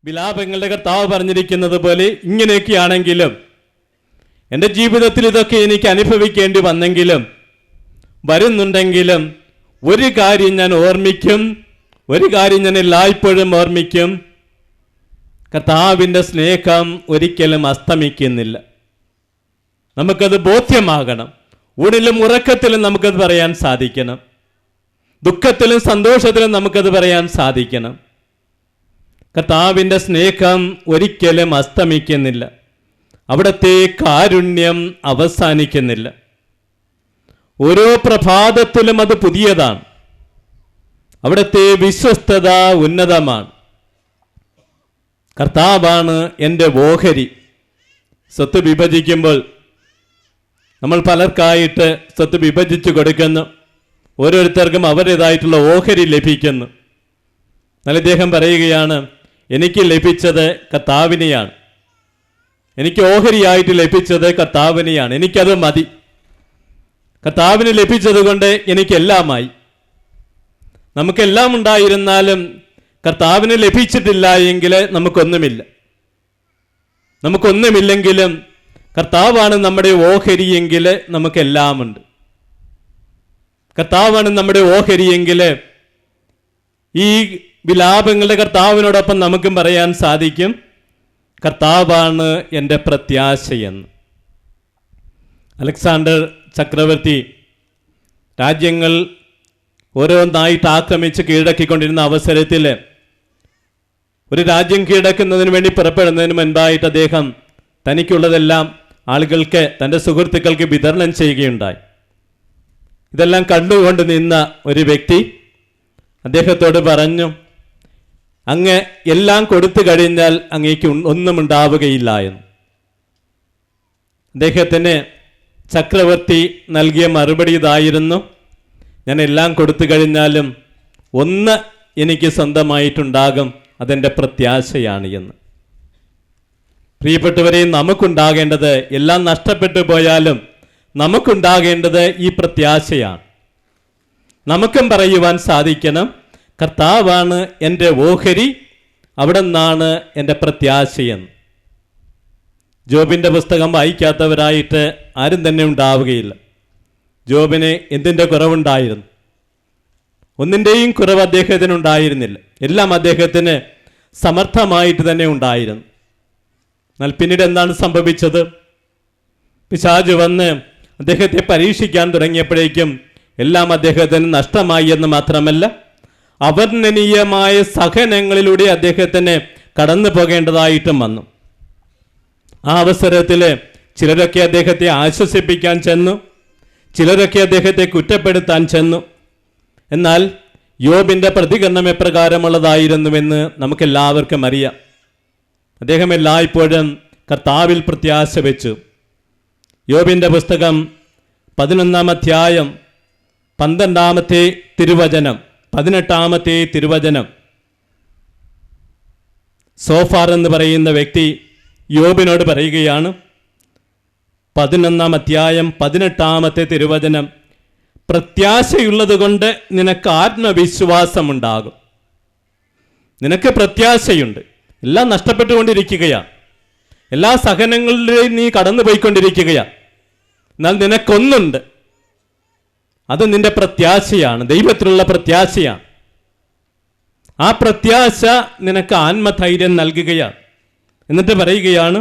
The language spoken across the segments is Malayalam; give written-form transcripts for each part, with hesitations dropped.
വിലാപങ്ങളുടെ കർത്താവ് പറഞ്ഞിരിക്കുന്നത് പോലെ ഇങ്ങനെയൊക്കെയാണെങ്കിലും എൻ്റെ ജീവിതത്തിൽ ഇതൊക്കെ എനിക്ക് അനുഭവിക്കേണ്ടി വന്നെങ്കിലും വരുന്നുണ്ടെങ്കിലും ഒരു കാര്യം ഞാൻ ഓർമ്മിക്കും, ഒരു കാര്യം ഞാൻ എല്ലായ്പ്പോഴും ഓർമ്മിക്കും, കർത്താവിൻ്റെ സ്നേഹം ഒരിക്കലും അസ്തമിക്കുന്നില്ല. നമുക്കത് ബോധ്യമാകണം. ഊണിലും ഉറക്കത്തിലും നമുക്കത് പറയാൻ സാധിക്കണം, ദുഃഖത്തിലും സന്തോഷത്തിലും നമുക്കത് പറയാൻ സാധിക്കണം. കർത്താവിൻ്റെ സ്നേഹം ഒരിക്കലും അസ്തമിക്കുന്നില്ല, അവിടുത്തെ കാരുണ്യം അവസാനിക്കുന്നില്ല. ഓരോ പ്രഭാതത്തിലും അത് പുതിയതാണ്. അവിടുത്തെ വിശ്വസ്തത ഉന്നതമാണ്. കർത്താവാണ് എൻ്റെ ഓഹരി. സ്വത്ത് വിഭജിക്കുമ്പോൾ നമ്മൾ പലർക്കായിട്ട് സ്വത്ത് വിഭജിച്ചു കൊടുക്കുന്നു, ഓരോരുത്തർക്കും അവരുടേതായിട്ടുള്ള ഓഹരി ലഭിക്കുന്നു. എന്നാൽ ഇദ്ദേഹം പറയുകയാണ്, എനിക്ക് ലഭിച്ചത് കർത്താവിനെയാണ്, എനിക്ക് ഓഹരിയായിട്ട് ലഭിച്ചത് കർത്താവിനെയാണ്, എനിക്കത് മതി. കർത്താവിന് ലഭിച്ചത് കൊണ്ട് എനിക്കെല്ലാമായി. നമുക്കെല്ലാം ഉണ്ടായിരുന്നാലും കർത്താവിന് ലഭിച്ചിട്ടില്ല എങ്കിൽ നമുക്കൊന്നുമില്ലെങ്കിലും കർത്താവാണ് നമ്മുടെ ഓഹരിയെങ്കിൽ നമുക്കെല്ലാമുണ്ട്. കർത്താവാണ് നമ്മുടെ ഓഹരിയെങ്കിൽ ഈ വിലാപങ്ങളുടെ കർത്താവിനോടൊപ്പം നമുക്കും പറയാൻ സാധിക്കും, കർത്താവാണ് എൻ്റെ പ്രത്യാശയെന്ന്. അലക്സാണ്ടർ ചക്രവർത്തി രാജ്യങ്ങൾ ഓരോന്നായിട്ട് ആക്രമിച്ച് കീഴടക്കിക്കൊണ്ടിരുന്ന അവസരത്തിൽ ഒരു രാജ്യം കീഴടക്കുന്നതിന് വേണ്ടി പുറപ്പെടുന്നതിന് മുൻപായിട്ട് അദ്ദേഹം തനിക്കുള്ളതെല്ലാം ആളുകൾക്ക്, തൻ്റെ സുഹൃത്തുക്കൾക്ക് വിതരണം ചെയ്യുകയുണ്ടായി. ഇതെല്ലാം കണ്ടുകൊണ്ട് നിന്ന ഒരു വ്യക്തി അദ്ദേഹത്തോട് പറഞ്ഞു, അങ്ങ് എല്ലാം കൊടുത്തു കഴിഞ്ഞാൽ അങ്ങേക്ക് ഒന്നും ഉണ്ടാവുകയില്ല എന്ന്. അദ്ദേഹത്തിന് ചക്രവർത്തി നൽകിയ മറുപടി ഇതായിരുന്നു, ഞാൻ എല്ലാം കൊടുത്തു കഴിഞ്ഞാലും ഒന്ന് എനിക്ക് സ്വന്തമായിട്ടുണ്ടാകും, അതെൻ്റെ പ്രത്യാശയാണ് എന്ന്. പ്രിയപ്പെട്ടവരെ, നമുക്കുണ്ടാകേണ്ടത്, എല്ലാം നഷ്ടപ്പെട്ടു പോയാലും നമുക്കുണ്ടാകേണ്ടത് ഈ പ്രത്യാശയാണ്. നമുക്കും പറയുവാൻ സാധിക്കണം, കർത്താവാണ് എൻ്റെ ഓഹരി, അവിടെ നിന്നാണ് എൻ്റെ പ്രത്യാശയെന്ന്. ജോബിൻ്റെ പുസ്തകം വായിക്കാത്തവരായിട്ട് ആരും തന്നെ ഉണ്ടാവുകയില്ല. ജോബിന് എന്തിൻ്റെ കുറവുണ്ടായിരുന്നു? ഒന്നിൻ്റെയും കുറവ് അദ്ദേഹത്തിന് ഉണ്ടായിരുന്നില്ല. എല്ലാം അദ്ദേഹത്തിന് സമർത്ഥമായിട്ട് തന്നെ ഉണ്ടായിരുന്നു. എന്നാൽ പിന്നീട് എന്താണ് സംഭവിച്ചത്? പിശാച് വന്ന് അദ്ദേഹത്തെ പരീക്ഷിക്കാൻ തുടങ്ങിയപ്പോഴേക്കും എല്ലാം അദ്ദേഹത്തിന് നഷ്ടമായി എന്ന് മാത്രമല്ല, അവർണ്ണനീയമായ സഹനങ്ങളിലൂടെ അദ്ദേഹത്തിന് കടന്നു പോകേണ്ടതായിട്ടും വന്നു. ആ അവസരത്തിൽ ചിലരൊക്കെ അദ്ദേഹത്തെ ആശ്വസിപ്പിക്കാൻ ചെന്നു, ചിലരൊക്കെ അദ്ദേഹത്തെ കുറ്റപ്പെടുത്താൻ ചെന്നു. എന്നാൽ യോബിൻ്റെ പ്രതികരണം എപ്രകാരമുള്ളതായിരുന്നുവെന്ന് നമുക്കെല്ലാവർക്കും അറിയാം. അദ്ദേഹം എല്ലായ്പ്പോഴും കർത്താവിൽ പ്രത്യാശ വെച്ചു. യോബിൻ്റെ പുസ്തകം 11-ാം അധ്യായം 12-ാമത്തെ തിരുവചനം, 18-ാമത്തെ തിരുവചനം, സോഫാർ എന്ന് പറയുന്ന വ്യക്തി യോബിനോട് പറയുകയാണ്, 11-ാം അധ്യായം 18-ാമത്തെ തിരുവചനം, പ്രത്യാശയുള്ളത് കൊണ്ട് നിനക്ക് ആത്മവിശ്വാസമുണ്ടാകും. നിനക്ക് പ്രത്യാശയുണ്ട്. എല്ലാം നഷ്ടപ്പെട്ടുകൊണ്ടിരിക്കുകയാണ്, എല്ലാ സഹനങ്ങളിലെയും നീ കടന്നു പോയിക്കൊണ്ടിരിക്കുകയാണ്. എന്നാൽ നിനക്കൊന്നുണ്ട്, അത് നിന്റെ പ്രത്യാശയാണ്, ദൈവത്തിലുള്ള പ്രത്യാശയാണ്. ആ പ്രത്യാശ നിനക്ക് ആത്മധൈര്യം നൽകുകയാണ്. എന്നിട്ട് പറയുകയാണ്,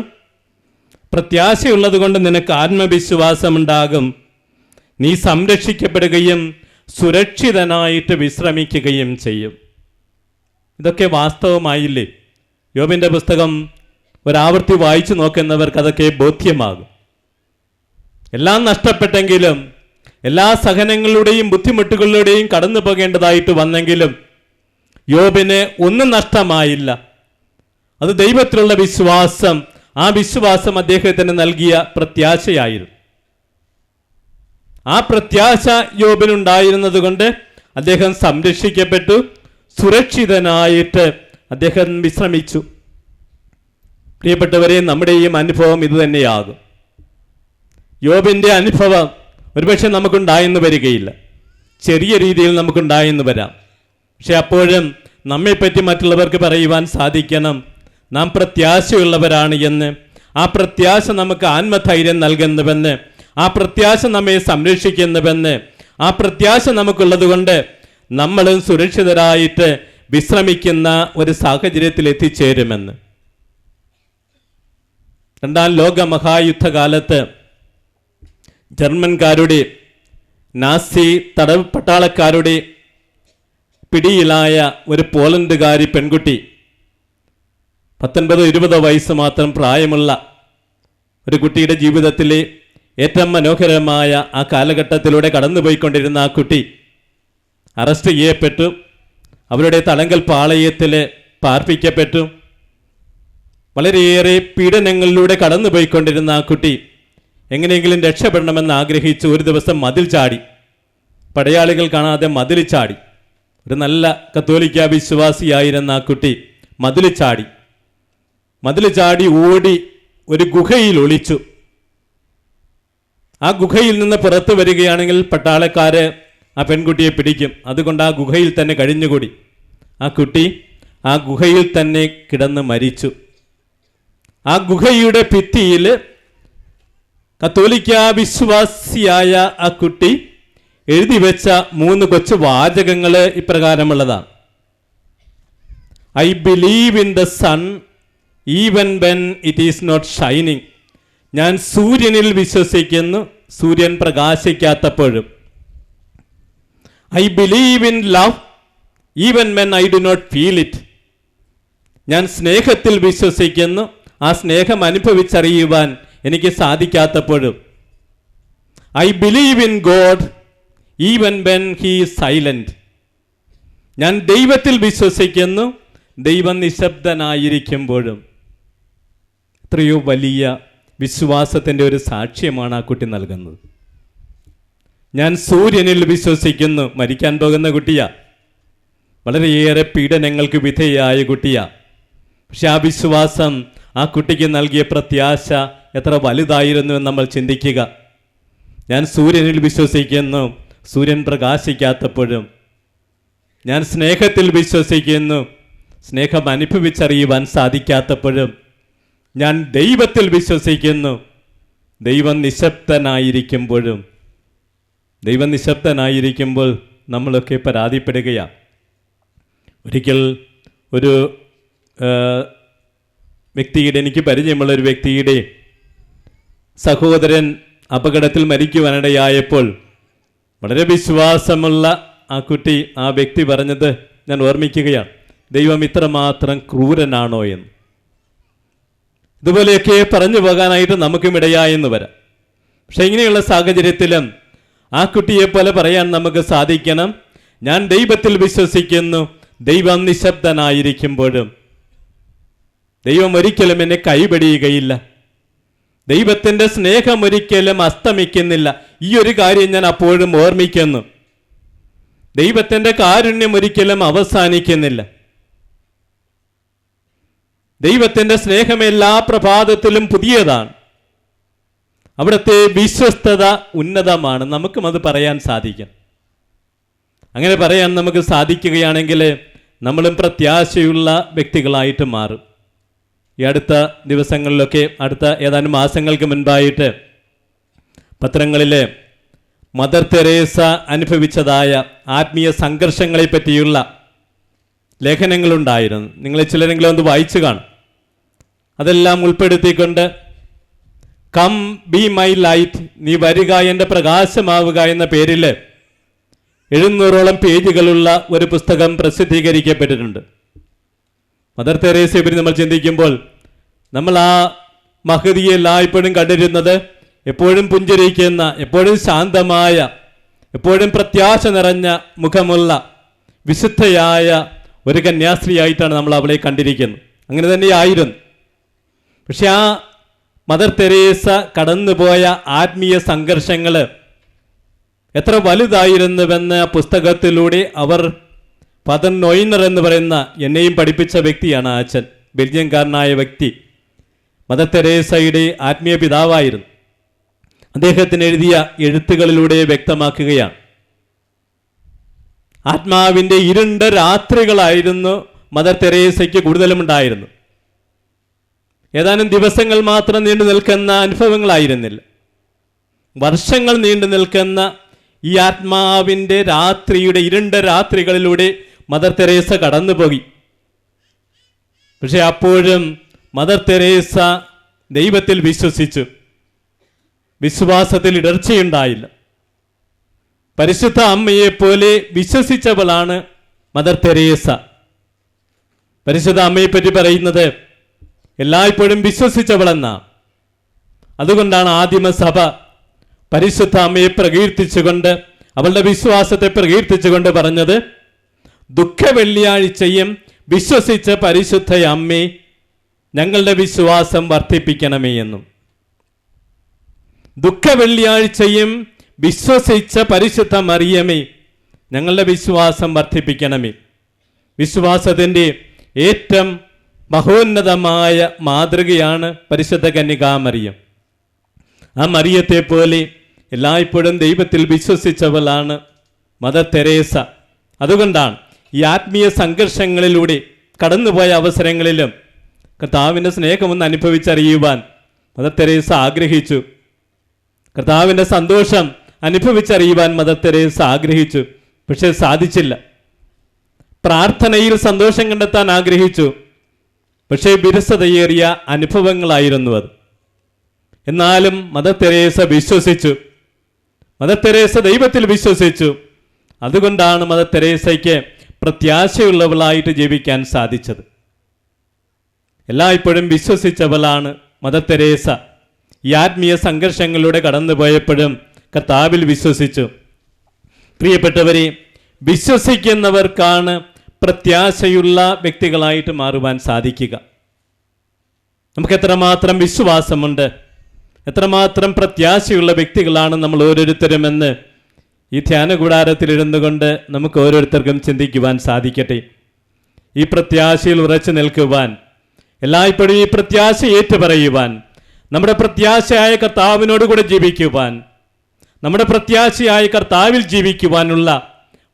പ്രത്യാശയുള്ളത് കൊണ്ട് നിനക്ക് ആത്മവിശ്വാസമുണ്ടാകും, നീ സംരക്ഷിക്കപ്പെടുകയും സുരക്ഷിതനായിട്ട് വിശ്രമിക്കുകയും ചെയ്യും. ഇതൊക്കെ വാസ്തവമായില്ലേ? യോബിൻ്റെ പുസ്തകം ഒരാവർത്തി വായിച്ചു നോക്കുന്നവർക്ക് അതൊക്കെ ബോധ്യമാകും. എല്ലാം നഷ്ടപ്പെട്ടെങ്കിലും, എല്ലാ സഹനങ്ങളിലൂടെയും ബുദ്ധിമുട്ടുകളിലൂടെയും കടന്നു പോകേണ്ടതായിട്ട് വന്നെങ്കിലും യോബിന് ഒന്നും നഷ്ടമായില്ല. അത് ദൈവത്തിലുള്ള വിശ്വാസം, ആ വിശ്വാസം അദ്ദേഹത്തിന് നൽകിയ പ്രത്യാശയായിരുന്നു. ആ പ്രത്യാശ യോബിനുണ്ടായിരുന്നത് കൊണ്ട് അദ്ദേഹം സംരക്ഷിക്കപ്പെട്ടു, സുരക്ഷിതനായിട്ട് അദ്ദേഹം വിശ്രമിച്ചു. പ്രിയപ്പെട്ടവരെ, നമ്മുടെയും അനുഭവം ഇത് തന്നെയാകും. യോബിൻ്റെ അനുഭവം ഒരുപക്ഷെ നമുക്കുണ്ടായെന്ന് വരികയില്ല, ചെറിയ രീതിയിൽ നമുക്കുണ്ടായെന്ന് വരാം. പക്ഷെ അപ്പോഴും നമ്മെപ്പറ്റി മറ്റുള്ളവർക്ക് പറയുവാൻ സാധിക്കണം, നാം പ്രത്യാശയുള്ളവരാണ് എന്ന്, ആ പ്രത്യാശ നമുക്ക് ആത്മധൈര്യം നൽകുന്നുവെന്ന്, ആ പ്രത്യാശ നമ്മെ സംരക്ഷിക്കുന്നുവെന്ന്, ആ പ്രത്യാശ നമുക്കുള്ളത് കൊണ്ട് നമ്മളും സുരക്ഷിതരായിട്ട് വിശ്രമിക്കുന്ന ഒരു സാഹചര്യത്തിൽ എത്തിച്ചേരുമെന്ന്. രണ്ടാം ലോക മഹായുദ്ധകാലത്ത് ജർമ്മൻകാരുടെ, നാസി തടവ് പട്ടാളക്കാരുടെ പിടിയിലായ ഒരു പോളണ്ടുകാരി പെൺകുട്ടി, 19-20 വയസ്സ് മാത്രം പ്രായമുള്ള ഒരു കുട്ടിയുടെ ജീവിതത്തിലെ ഏറ്റവും മനോഹരമായ ആ കാലഘട്ടത്തിലൂടെ കടന്നുപോയിക്കൊണ്ടിരുന്ന ആ കുട്ടി അറസ്റ്റ് ചെയ്യപ്പെട്ടു. അവരുടെ തടങ്കൽ പാളയത്തിൽ പാർപ്പിക്കപ്പെട്ടു. വളരെയേറെ പീഡനങ്ങളിലൂടെ കടന്നുപോയിക്കൊണ്ടിരുന്ന ആ കുട്ടി എങ്ങനെയെങ്കിലും രക്ഷപ്പെടണമെന്ന് ആഗ്രഹിച്ച് ഒരു ദിവസം മതിൽ ചാടി. പടയാളികൾ കാണാതെ മതിൽ ചാടി. ഒരു നല്ല കത്തോലിക്ക വിശ്വാസിയായിരുന്ന ആ കുട്ടി മതിൽ ചാടി ഓടി ഒരു ഗുഹയിൽ ഒളിച്ചു. ആ ഗുഹയിൽ നിന്ന് പുറത്തു വരികയാണെങ്കിൽ പട്ടാളക്കാര് ആ പെൺകുട്ടിയെ പിടിക്കും. അതുകൊണ്ട് ആ ഗുഹയിൽ തന്നെ കഴിഞ്ഞുകൂടി. ആ കുട്ടി ആ ഗുഹയിൽ തന്നെ കിടന്ന് മരിച്ചു. ആ ഗുഹയുടെ ഭിത്തിയിൽ കത്തോലിക്ക വിശ്വാസിയായ ആ കുട്ടി എഴുതി വെച്ച 3 കൊച്ചു വാചകങ്ങൾ ഇപ്രകാരമുള്ളതാണ്: I believe in the sun even when it is not shining. ഞാൻ സൂര്യനിൽ വിശ്വസിക്കുന്നു, സൂര്യൻ പ്രകാശിക്കാത്തപ്പോഴും. I believe in love even when I do not feel it. ഞാൻ സ്നേഹത്തിൽ വിശ്വസിക്കുന്നു, ആ സ്നേഹം അനുഭവിച്ചറിയുവാൻ എനിക്ക് സാധിക്കാത്തപ്പോഴും. I believe in God even when he is silent. ഞാൻ ദൈവത്തിൽ വിശ്വസിക്കുന്നു, ദൈവം നിശബ്ദനായിരിക്കുമ്പോഴും. എത്രയോ വലിയ വിശ്വാസത്തിൻ്റെ ഒരു സാക്ഷ്യമാണ് ആ കുട്ടി നൽകുന്നത്. ഞാൻ സൂര്യനിൽ വിശ്വസിക്കുന്നു. മരിക്കാൻ പോകുന്ന കുട്ടിയാ, വളരെയേറെ പീഡനങ്ങൾക്ക് വിധേയായ കുട്ടിയാ. പക്ഷെ ആ വിശ്വാസം ആ കുട്ടിക്ക് നൽകിയ പ്രത്യാശ എത്ര വലുതായിരുന്നു എന്ന് നമ്മൾ ചിന്തിക്കുക. ഞാൻ സൂര്യനിൽ വിശ്വസിക്കുന്നു, സൂര്യൻ പ്രകാശിക്കാത്തപ്പോഴും. ഞാൻ സ്നേഹത്തിൽ വിശ്വസിക്കുന്നു, സ്നേഹം അനുഭവിച്ചറിയുവാൻ സാധിക്കാത്തപ്പോഴും. ഞാൻ ദൈവത്തിൽ വിശ്വസിക്കുന്നു, ദൈവം നിശബ്ദനായിരിക്കുമ്പോഴും. ദൈവം നിശബ്ദനായിരിക്കുമ്പോൾ നമ്മളൊക്കെ പരാതിപ്പെടുകയാണ്. ഒരിക്കൽ ഒരു വ്യക്തിയുടെ, എനിക്ക് പരിചയമുള്ള ഒരു വ്യക്തിയുടെ സഹോദരൻ അപകടത്തിൽ മരിക്കുവാനിടയായപ്പോൾ വളരെ വിശ്വാസമുള്ള ആ കുട്ടി, ആ വ്യക്തി പറഞ്ഞത് ഞാൻ ഓർമ്മിക്കുകയാണ്: ദൈവം ഇത്രമാത്രം ക്രൂരനാണോ എന്ന്. ഇതുപോലെയൊക്കെ പറഞ്ഞു പോകാനായിട്ട് നമുക്കും ഇടയായെന്ന് വരാം. പക്ഷെ ഇങ്ങനെയുള്ള സാഹചര്യത്തിലും ആ കുട്ടിയെ പോലെ പറയാൻ നമുക്ക് സാധിക്കണം: ഞാൻ ദൈവത്തിൽ വിശ്വസിക്കുന്നു, ദൈവം നിശബ്ദനായിരിക്കുമ്പോഴും. ദൈവം ഒരിക്കലും എന്നെ കൈപിടിയുകയില്ല. ദൈവത്തിൻ്റെ സ്നേഹം ഒരിക്കലും അസ്തമിക്കുന്നില്ല. ഈ ഒരു കാര്യം ഞാൻ അപ്പോഴും ഓർമ്മിക്കുന്നു. ദൈവത്തിൻ്റെ കാരുണ്യം ഒരിക്കലും അവസാനിക്കുന്നില്ല. ദൈവത്തിൻ്റെ സ്നേഹം എല്ലാ പ്രഭാതത്തിലും പുതിയതാണ്. അവിടുത്തെ വിശ്വസ്തത ഉന്നതമാണ്. നമുക്കും അത് പറയാൻ സാധിക്കും. അങ്ങനെ പറയാൻ നമുക്ക് സാധിക്കുകയാണെങ്കിൽ നമ്മളും പ്രത്യാശയുള്ള വ്യക്തികളായിട്ട് മാറും. ഈ അടുത്ത ദിവസങ്ങളിലൊക്കെ, അടുത്ത ഏതാനും മാസങ്ങൾക്ക് മുൻപായിട്ട് പത്രങ്ങളിൽ മദർ തെരേസ അനുഭവിച്ചതായ ആത്മീയ സംഘർഷങ്ങളെ പറ്റിയുള്ള ലേഖനങ്ങളുണ്ടായിരുന്നു. നിങ്ങൾ ചിലരെങ്കിലും ഒന്ന് വായിച്ചു കാണും. അതെല്ലാം ഉൾപ്പെടുത്തിക്കൊണ്ട് കം ബി മൈ ലൈറ്റ്, നീ വരിക എൻ്റെ പ്രകാശമാവുക എന്ന പേരിൽ 700ഓളം പേജുകളുള്ള ഒരു പുസ്തകം പ്രസിദ്ധീകരിക്കപ്പെട്ടിട്ടുണ്ട്. മദർ തെരേസയെ പറ്റി നമ്മൾ ചിന്തിക്കുമ്പോൾ നമ്മൾ ആ മഹതിയെ എല്ലായ്പ്പോഴും കണ്ടിരുന്നത് എപ്പോഴും പുഞ്ചിരിക്കുന്ന, എപ്പോഴും ശാന്തമായ, എപ്പോഴും പ്രത്യാശ നിറഞ്ഞ മുഖമുള്ള വിശുദ്ധയായ ഒരു കന്യാസ്ത്രീയായിട്ടാണ് നമ്മൾ അവളെ കണ്ടിരിക്കുന്നത്. അങ്ങനെ തന്നെയായിരുന്നു. പക്ഷെ ആ മദർ തെരേസ കടന്നുപോയ ആത്മീയ സംഘർഷങ്ങൾ എത്ര വലുതായിരുന്നുവെന്ന് ആ പുസ്തകത്തിലൂടെ അവർ, ഫാദർ നോയിനർ എന്ന് പറയുന്ന എന്നെയും പഠിപ്പിച്ച വ്യക്തിയാണ് ആ അച്ഛൻ, ബെൽജിയംകാരനായ വ്യക്തി, മദർ തെരേസയുടെ ആത്മീയ പിതാവായിരുന്നു. അദ്ദേഹത്തിന് എഴുതിയ എഴുത്തുകളിലൂടെ വ്യക്തമാക്കുകയാണ്. ആത്മാവിൻ്റെ ഇരുണ്ട രാത്രികളായിരുന്നു മദർ തെരേസയ്ക്ക് കൂടുതലും ഉണ്ടായിരുന്നു. ഏതാനും ദിവസങ്ങൾ മാത്രം നീണ്ടു നിൽക്കുന്ന അനുഭവങ്ങളായിരുന്നില്ല. വർഷങ്ങൾ നീണ്ടു നിൽക്കുന്ന ഈ ആത്മാവിൻ്റെ രാത്രിയുടെ ഇരുണ്ട രാത്രികളിലൂടെ മദർ തെരേസ കടന്നുപോയി. പക്ഷെ അപ്പോഴും മദർ തെരേസ ദൈവത്തിൽ വിശ്വസിച്ചു. വിശ്വാസത്തിൽ ഇടർച്ചയുണ്ടായില്ല. പരിശുദ്ധ അമ്മയെപ്പോലെ വിശ്വസിച്ചവളാണ് മദർ തെരേസ. പരിശുദ്ധ അമ്മയെപ്പറ്റി പറയുന്നത് എല്ലായ്പ്പോഴും വിശ്വസിച്ചവളെന്നാ. അതുകൊണ്ടാണ് ആദിമസഭ പരിശുദ്ധ അമ്മയെ പ്രകീർത്തിച്ചുകൊണ്ട്, അവളുടെ വിശ്വാസത്തെ പ്രകീർത്തിച്ചുകൊണ്ട് പറഞ്ഞത്, ദുഃഖ വെള്ളിയാഴ്ചയും വിശ്വസിച്ച പരിശുദ്ധ അമ്മേ, ഞങ്ങളുടെ വിശ്വാസം വർദ്ധിപ്പിക്കണമേ എന്നും. ദുഃഖ വെള്ളിയാഴ്ചയും വിശ്വസിച്ച പരിശുദ്ധ മറിയമേ, ഞങ്ങളുടെ വിശ്വാസം വർദ്ധിപ്പിക്കണമേ. വിശ്വാസത്തിൻ്റെ ഏറ്റവും മഹോന്നതമായ മാതൃകയാണ് പരിശുദ്ധ കന്യകാമറിയം. ആ മറിയത്തെ പോലെ എല്ലായ്പ്പോഴും ദൈവത്തിൽ വിശ്വസിച്ചവളാണ് മദർ തെരേസ. അതുകൊണ്ടാണ് ഈ ആത്മീയ സംഘർഷങ്ങളിലൂടെ കടന്നുപോയ അവസരങ്ങളിലും കർത്താവിൻ്റെ സ്നേഹമൊന്ന് അനുഭവിച്ചറിയുവാൻ മദർ തെരേസ ആഗ്രഹിച്ചു. കർത്താവിൻ്റെ സന്തോഷം അനുഭവിച്ചറിയുവാൻ മദർ തെരേസ ആഗ്രഹിച്ചു. പക്ഷെ സാധിച്ചില്ല. പ്രാർത്ഥനയിൽ സന്തോഷം കണ്ടെത്താൻ ആഗ്രഹിച്ചു. പക്ഷേ വിരസതയേറിയ അനുഭവങ്ങളായിരുന്നു അത്. എന്നാലും മദർ തെരേസ വിശ്വസിച്ചു. മദർ തെരേസ ദൈവത്തിൽ വിശ്വസിച്ചു. അതുകൊണ്ടാണ് മദർ തെരേസയ്ക്ക് പ്രത്യാശയുള്ളവളായിട്ട് ജീവിക്കാൻ സാധിച്ചത്. എല്ലായ്പ്പോഴും വിശ്വസിച്ചവളാണ് മദർ തെരേസ. ഈ ആത്മീയ സംഘർഷങ്ങളിലൂടെ കടന്നുപോയപ്പോഴും കർത്താവിൽ വിശ്വസിച്ചു. പ്രിയപ്പെട്ടവരെ, വിശ്വസിക്കുന്നവർക്കാണ് പ്രത്യാശയുള്ള വ്യക്തികളായിട്ട് മാറുവാൻ സാധിക്കുക. നമുക്ക് എത്രമാത്രം വിശ്വാസമുണ്ട്, എത്രമാത്രം പ്രത്യാശയുള്ള വ്യക്തികളാണ് നമ്മൾ ഓരോരുത്തരുമെന്ന് ഈ ധ്യാന കൂടാരത്തിലിരുന്നു കൊണ്ട് നമുക്ക് ഓരോരുത്തർക്കും ചിന്തിക്കുവാൻ സാധിക്കട്ടെ. ഈ പ്രത്യാശയിൽ ഉറച്ചു നിൽക്കുവാൻ, എല്ലായ്പ്പോഴും ഈ പ്രത്യാശ ഏറ്റുപറയുവാൻ, നമ്മുടെ പ്രത്യാശയായ കർത്താവിനോട് കൂടെ ജീവിക്കുവാൻ, നമ്മുടെ പ്രത്യാശയായ കർത്താവിൽ ജീവിക്കുവാനുള്ള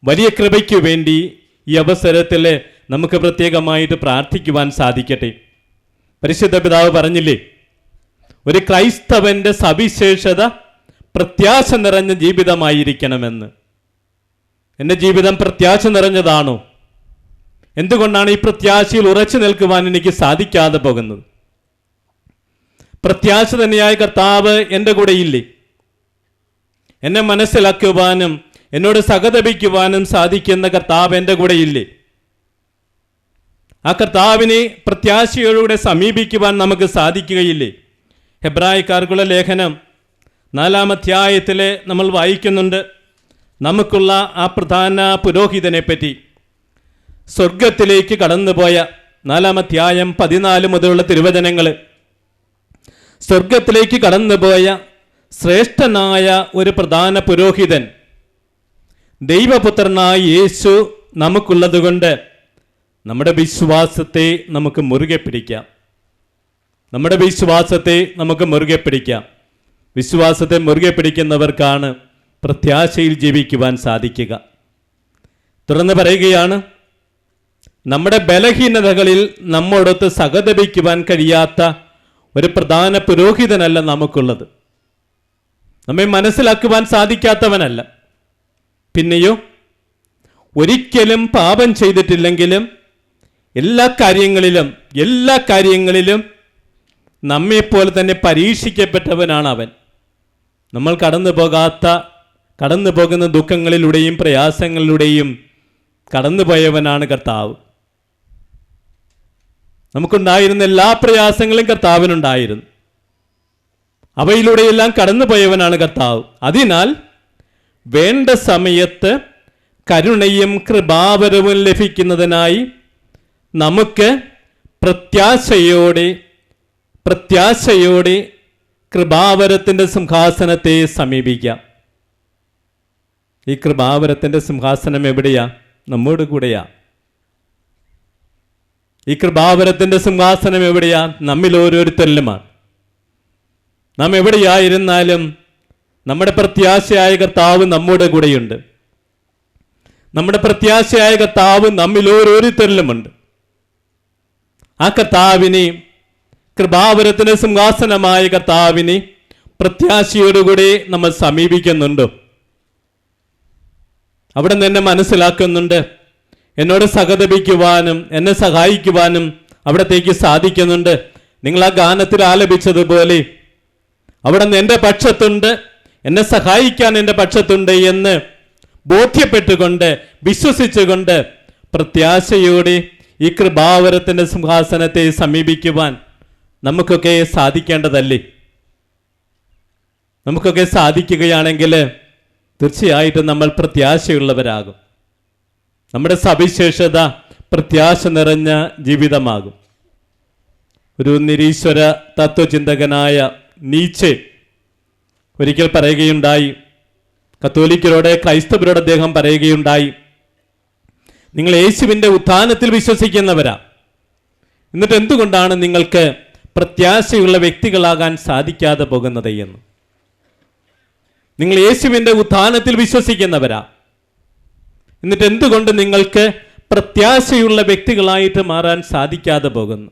വലിയ കൃപയ്ക്ക് വേണ്ടി ഈ അവസരത്തിൽ നമുക്ക് പ്രത്യേകമായിട്ട് പ്രാർത്ഥിക്കുവാൻ സാധിക്കട്ടെ. പരിശുദ്ധ പിതാവ് പറഞ്ഞില്ലേ, ഒരു ക്രൈസ്തവന്റെ സവിശേഷത പ്രത്യാശ നിറഞ്ഞ ജീവിതമായിരിക്കണമെന്ന്. എൻ്റെ ജീവിതം പ്രത്യാശ നിറഞ്ഞതാണോ? എന്തുകൊണ്ടാണ് ഈ പ്രത്യാശയിൽ ഉറച്ചു നിൽക്കുവാൻ എനിക്ക് സാധിക്കാതെ പോകുന്നത്? പ്രത്യാശ തന്നെയായ കർത്താവ് എൻ്റെ കൂടെ ഇല്ലേ? എന്നെ മനസ്സിലാക്കുവാനും എന്നോട് സഹതപിക്കുവാനും സാധിക്കുന്ന കർത്താവ് എൻ്റെ കൂടെ ഇല്ലേ? ആ കർത്താവിനെ പ്രത്യാശയോടുകൂടെ സമീപിക്കുവാൻ നമുക്ക് സാധിക്കുകയില്ലേ? ഹെബ്രായക്കാർക്കുള്ള ലേഖനം 4-ാം അധ്യായത്തിൽ നമ്മൾ വായിക്കുന്നുണ്ട്, നമുക്കുള്ള ആ പ്രധാന പുരോഹിതനെ പറ്റി. സ്വർഗത്തിലേക്ക് കടന്നുപോയ 4-ാം അധ്യായം 14 മുതലുള്ള തിരുവചനങ്ങൾ. സ്വർഗത്തിലേക്ക് കടന്നുപോയ ശ്രേഷ്ഠനായ ഒരു പ്രധാന പുരോഹിതൻ ദൈവപുത്രനായ യേശു നമുക്കുള്ളതുകൊണ്ട് നമ്മുടെ വിശ്വാസത്തെ നമുക്ക് മുറുകെ പിടിക്കാം. നമ്മുടെ വിശ്വാസത്തെ നമുക്ക് മുറുകെ പിടിക്കാം. വിശ്വാസത്തെ മുറുകെ പിടിക്കുന്നവർക്കാണ് പ്രത്യാശയിൽ ജീവിക്കുവാൻ സാധിക്കുക. തുടർന്ന് പറയുകയാണ്, നമ്മുടെ ബലഹീനതകളിൽ നമ്മോടൊത്ത് സഹതപിക്കുവാൻ കഴിയാത്ത ഒരു പ്രധാന പുരോഹിതനല്ല നമുക്കുള്ളത്. നമ്മെ മനസ്സിലാക്കുവാൻ സാധിക്കാത്തവനല്ല. പിന്നെയോ ഒരിക്കലും പാപം ചെയ്തിട്ടില്ലെങ്കിലും എല്ലാ കാര്യങ്ങളിലും നമ്മെപ്പോലെ തന്നെ പരീക്ഷിക്കപ്പെട്ടവനാണ് അവൻ. നമ്മൾ കടന്നു പോകുന്ന ദുഃഖങ്ങളിലൂടെയും പ്രയാസങ്ങളിലൂടെയും കടന്നുപോയവനാണ് കർത്താവ്. നമുക്കുണ്ടായിരുന്ന എല്ലാ പ്രയാസങ്ങളും കർത്താവിനുണ്ടായിരുന്നു. അവയിലൂടെയെല്ലാം കടന്നുപോയവനാണ് കർത്താവ്. അതിനാൽ വേണ്ട സമയത്ത് കരുണയും കൃപാവരവും ലഭിക്കുന്നതിനായി നമുക്ക് പ്രത്യാശയോടെ കൃപാവരത്തിൻ്റെ സിംഹാസനത്തെ സമീപിക്കാം. ഈ കൃപാവരത്തിൻ്റെ സിംഹാസനം എവിടെയാ? നമ്മോട് കൂടെയാ. ഈ കൃപാവരത്തിൻ്റെ സിംഹാസനം എവിടെയാ? നമ്മിൽ ഓരോരുത്തരിലുമാണ്. നാം എവിടെയായിരുന്നാലും നമ്മുടെ പ്രത്യാശയായ കർത്താവ് നമ്മുടെ കൂടെയുണ്ട്. നമ്മുടെ പ്രത്യാശയായ കർത്താവ് നമ്മിൽ ഓരോരുത്തരിലുമുണ്ട്. ആ കർത്താവിനെ കൃപാവരത്തിന് സിംഹാസനമായ കർത്താവിനെ പ്രത്യാശയോടുകൂടി നമ്മൾ സമീപിക്കുന്നുണ്ടോ? അവിടെ നിന്ന് എന്നെ മനസ്സിലാക്കുന്നുണ്ട്, എന്നോട് സഹതപിക്കുവാനും എന്നെ സഹായിക്കുവാനും അവിടത്തേക്ക് സാധിക്കുന്നുണ്ട്. നിങ്ങൾ ആ ഗാനത്തിൽ ആലപിച്ചതുപോലെ അവിടെ നിന്ന് എൻ്റെ പക്ഷത്തുണ്ട്, എന്നെ സഹായിക്കാൻ എൻ്റെ പക്ഷത്തുണ്ട് എന്ന് ബോധ്യപ്പെട്ടുകൊണ്ട് വിശ്വസിച്ചുകൊണ്ട് പ്രത്യാശയോടെ ഈ കൃപാവരത്തിൻ്റെ സിംഹാസനത്തെ സമീപിക്കുവാൻ നമുക്കൊക്കെ സാധിക്കേണ്ടതല്ലേ? നമുക്കൊക്കെ സാധിക്കുകയാണെങ്കിൽ തീർച്ചയായിട്ടും നമ്മൾ പ്രത്യാശയുള്ളവരാകും. നമ്മുടെ സവിശേഷത പ്രത്യാശ നിറഞ്ഞ ജീവിതമാകും. ഒരു നിരീശ്വര തത്വചിന്തകനായ നീച്ചെ ഒരിക്കൽ പറയുകയുണ്ടായി, കത്തോലിക്കരോട് ക്രൈസ്തവരോട് അദ്ദേഹം പറയുകയുണ്ടായി, നിങ്ങൾ യേശുവിൻ്റെ ഉത്ഥാനത്തിൽ വിശ്വസിക്കുന്നവരാ, എന്നിട്ട് എന്തുകൊണ്ടാണ് നിങ്ങൾക്ക് പ്രത്യാശയുള്ള വ്യക്തികളാകാൻ സാധിക്കാതെ പോകുന്നത് എന്ന്. നിങ്ങൾ യേശുവിൻ്റെ ഉത്ഥാനത്തിൽ വിശ്വസിക്കുന്നവരാ, എന്നിട്ട് എന്തുകൊണ്ട് നിങ്ങൾക്ക് പ്രത്യാശയുള്ള വ്യക്തികളായിട്ട് മാറാൻ സാധിക്കാതെ പോകുന്നു?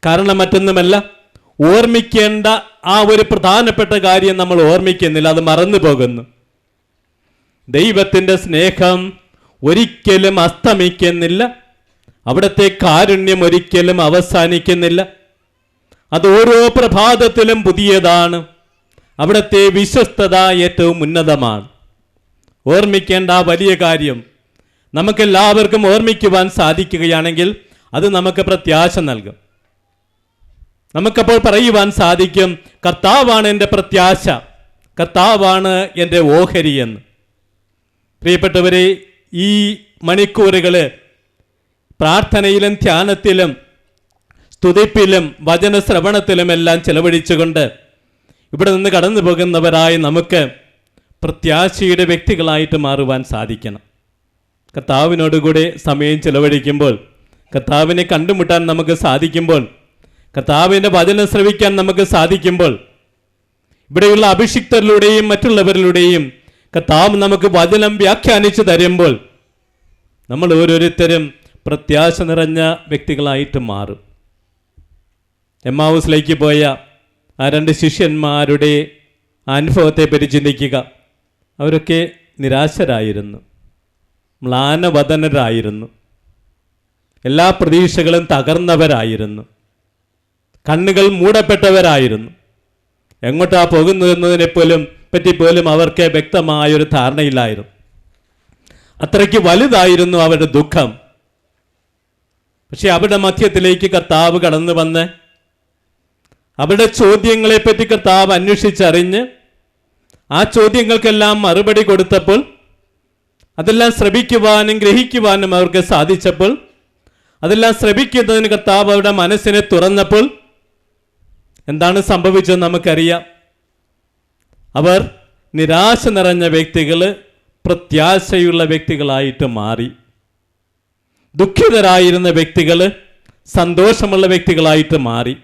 കാരണം മറ്റൊന്നുമല്ല, ഓർമ്മിക്കേണ്ട ആ ഒരു പ്രധാനപ്പെട്ട കാര്യം നമ്മൾ ഓർമ്മിക്കുന്നില്ല, അത് മറന്നു പോകുന്നു. ദൈവത്തിൻ്റെ സ്നേഹം ഒരിക്കലും അസ്തമിക്കുന്നില്ല, അവിടുത്തെ കാരുണ്യം ഒരിക്കലും അവസാനിക്കുന്നില്ല. അത് ഓരോ പ്രഭാതത്തിലും പുതിയതാണ്. അവിടുത്തെ വിശ്വസ്തത ഏറ്റവും ഉന്നതമാണ്. ഓർമ്മിക്കേണ്ട ആ വലിയ കാര്യം നമുക്കെല്ലാവർക്കും ഓർമ്മിക്കുവാൻ സാധിക്കുകയാണെങ്കിൽ അത് നമുക്ക് പ്രത്യാശ നൽകും. നമുക്കപ്പോൾ പറയുവാൻ സാധിക്കും, കർത്താവാണ് എൻ്റെ പ്രത്യാശ, കർത്താവാണ് എൻ്റെ ഓഹരി എന്ന്. പ്രിയപ്പെട്ടവരെ, ഈ മണിക്കൂറുകൾ പ്രാർത്ഥനയിലും ധ്യാനത്തിലും സ്തുതിപ്പിലും വചനശ്രവണത്തിലും എല്ലാം ചെലവഴിച്ചുകൊണ്ട് ഇവിടെ നിന്ന് കടന്നു പോകുന്നവരായി നമുക്ക് പ്രത്യാശയുടെ വ്യക്തികളായിട്ട് മാറുവാൻ സാധിക്കണം. കർത്താവിനോടുകൂടെ സമയം ചെലവഴിക്കുമ്പോൾ, കർത്താവിനെ കണ്ടുമുട്ടാൻ നമുക്ക് സാധിക്കുമ്പോൾ, കർത്താവിൻ്റെ വചനം ശ്രവിക്കാൻ നമുക്ക് സാധിക്കുമ്പോൾ, ഇവിടെയുള്ള അഭിഷിക്തരിലൂടെയും മറ്റുള്ളവരിലൂടെയും കർത്താവ് നമുക്ക് വചനം വ്യാഖ്യാനിച്ചു തരുമ്പോൾ നമ്മൾ ഓരോരുത്തരും പ്രത്യാശ നിറഞ്ഞ വ്യക്തികളായിട്ട് മാറും. എമ്മാവൂസിലേക്ക് പോയ ആ 2 ശിഷ്യന്മാരുടെ അനുഭവത്തെ പറ്റി ചിന്തിക്കുക. അവരൊക്കെ നിരാശരായിരുന്നു, മ്ലാനവദനരായിരുന്നു, എല്ലാ പ്രതീക്ഷകളും തകർന്നവരായിരുന്നു, കണ്ണുകൾ മൂടപ്പെട്ടവരായിരുന്നു. എങ്ങോട്ടാ പോകുന്നതെന്നതിനെ പറ്റിപ്പോലും അവർക്ക് വ്യക്തമായൊരു ധാരണയില്ലായിരുന്നു. അത്രയ്ക്ക് വലുതായിരുന്നു അവരുടെ ദുഃഖം. പക്ഷെ അവരുടെ മധ്യത്തിലേക്ക് കർത്താവ് കടന്നു വന്ന് അവരുടെ ചോദ്യങ്ങളെപ്പറ്റി കർത്താവ് അന്വേഷിച്ചറിഞ്ഞ് ആ ചോദ്യങ്ങൾക്കെല്ലാം മറുപടി കൊടുത്തപ്പോൾ, അതെല്ലാം ശ്രവിക്കുവാനും ഗ്രഹിക്കുവാനും അവർക്ക് സാധിച്ചപ്പോൾ, അതെല്ലാം ശ്രവിക്കുന്നതിന് കർത്താവ് അവരുടെ മനസ്സിനെ തുറന്നപ്പോൾ എന്താണ് സംഭവിച്ചത് നമുക്കറിയാം. അവർ നിരാശ നിറഞ്ഞ വ്യക്തികൾ പ്രത്യാശയുള്ള വ്യക്തികളായിട്ട് മാറി. ദുഃഖിതരായിരുന്ന വ്യക്തികൾ സന്തോഷമുള്ള വ്യക്തികളായിട്ട് മാറി.